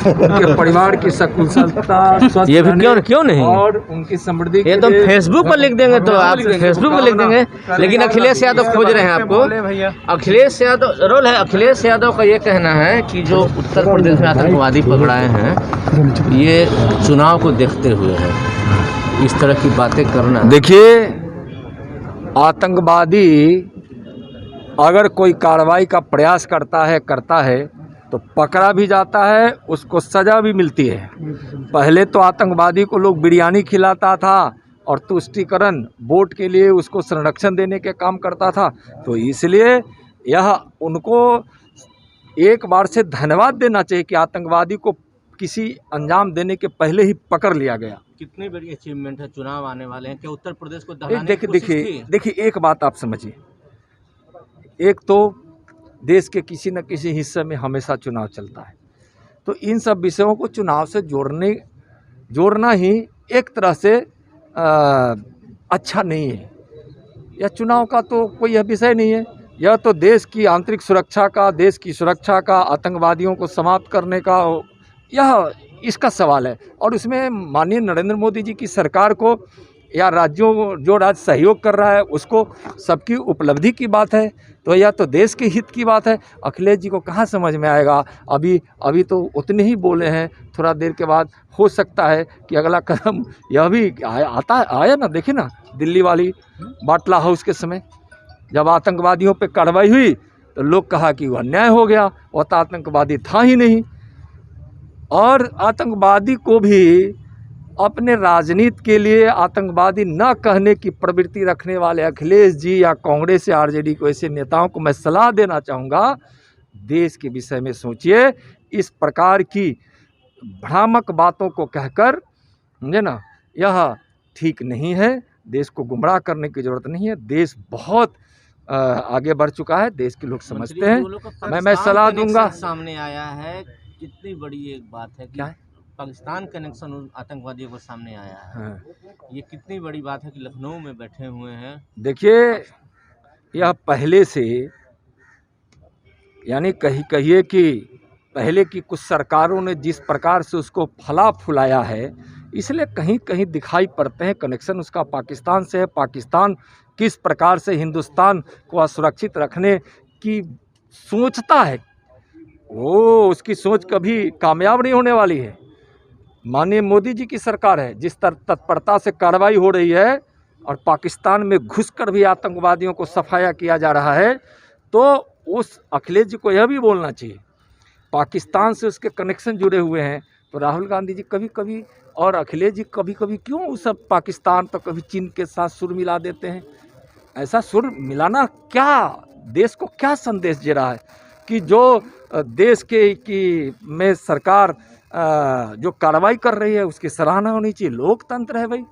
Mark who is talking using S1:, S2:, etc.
S1: उनके परिवार की सकुशलता, स्वस्थ
S2: ये भी
S1: रहने
S2: क्यों नहीं
S1: और उनकी समृद्धि
S2: ये तो फेसबुक पर लिख देंगे, तो आप फेसबुक पर लिख देंगे। लेकिन अखिलेश यादव खोज रहे हैं आपको। अखिलेश यादव रोल है। अखिलेश यादव का ये कहना है कि जो उत्तर प्रदेश में आतंकवादी पकड़ाए हैं, ये चुनाव को देखते हुए है, इस तरह की बातें करना।
S1: देखिए, आतंकवादी अगर कोई कार्रवाई का प्रयास करता है तो पकड़ा भी जाता है, उसको सज़ा भी मिलती है। पहले तो आतंकवादी को लोग बिरयानी खिलाता था और तुष्टीकरण वोट के लिए उसको संरक्षण देने के काम करता था। तो इसलिए यह उनको एक बार से धन्यवाद देना चाहिए कि आतंकवादी को किसी अंजाम देने के पहले ही पकड़ लिया गया।
S2: कितनी बड़ी अचीवमेंट है। चुनाव आने वाले हैं, क्या उत्तर प्रदेश को दहलाने की कोशिश की?
S1: देखिए एक बात आप समझिए, एक तो देश के किसी न किसी हिस्से में हमेशा चुनाव चलता है, तो इन सब विषयों को चुनाव से जोड़ना ही एक तरह से अच्छा नहीं है। यह चुनाव का तो कोई यह विषय नहीं है। यह तो देश की आंतरिक सुरक्षा का, देश की सुरक्षा का, आतंकवादियों को समाप्त करने का, यह इसका सवाल है। और उसमें माननीय नरेंद्र मोदी जी की सरकार को या राज्यों जो राज्य सहयोग कर रहा है उसको सबकी उपलब्धि की बात है, तो यह तो देश के हित की बात है। अखिलेश जी को कहाँ समझ में आएगा? अभी तो उतने ही बोले हैं, थोड़ा देर के बाद हो सकता है कि अगला कदम यह भी आया ना। देखिए ना, दिल्ली वाली बाटला हाउस के समय जब आतंकवादियों पे कार्रवाई हुई तो लोग कहा कि वह अन्याय हो गया, वह तो आतंकवादी था ही नहीं। और आतंकवादी को भी अपने राजनीति के लिए आतंकवादी न कहने की प्रवृत्ति रखने वाले अखिलेश जी या कांग्रेस या आरजेडी को, ऐसे नेताओं को मैं सलाह देना चाहूँगा, देश के विषय में सोचिए। इस प्रकार की भ्रामक बातों को कहकर, समझे ना, यह ठीक नहीं है। देश को गुमराह करने की ज़रूरत नहीं है। देश बहुत आगे बढ़ चुका है, देश के लोग समझते हैं। मैं सलाह दूंगा।
S2: सामने आया है, कितनी बड़ी एक बात है कि
S1: क्या
S2: पाकिस्तान कनेक्शन आतंकवादियों को सामने आया है।
S1: हाँ।
S2: ये कितनी बड़ी बात है कि लखनऊ में बैठे हुए हैं।
S1: देखिए, यह पहले से, यानी कहिए कि पहले की कुछ सरकारों ने जिस प्रकार से उसको फला फुलाया है, इसलिए कहीं कहीं दिखाई पड़ते हैं कनेक्शन उसका पाकिस्तान से है। पाकिस्तान किस प्रकार से हिंदुस्तान को असुरक्षित रखने की सोचता है, वो उसकी सोच कभी कामयाब नहीं होने वाली है। माननीय मोदी जी की सरकार है, जिस तत्परता से कार्रवाई हो रही है और पाकिस्तान में घुसकर भी आतंकवादियों को सफाया किया जा रहा है, तो उस अखिलेश जी को यह भी बोलना चाहिए, पाकिस्तान से उसके कनेक्शन जुड़े हुए हैं, तो राहुल गांधी जी कभी कभी और अखिलेश जी कभी कभी क्यों उस पाकिस्तान तो कभी चीन के साथ सुर मिला देते हैं? ऐसा सुर मिलाना क्या देश को क्या संदेश दे रहा है कि जो देश के में सरकार जो कार्रवाई कर रही है उसकी सराहना होनी चाहिए। लोकतंत्र है भाई।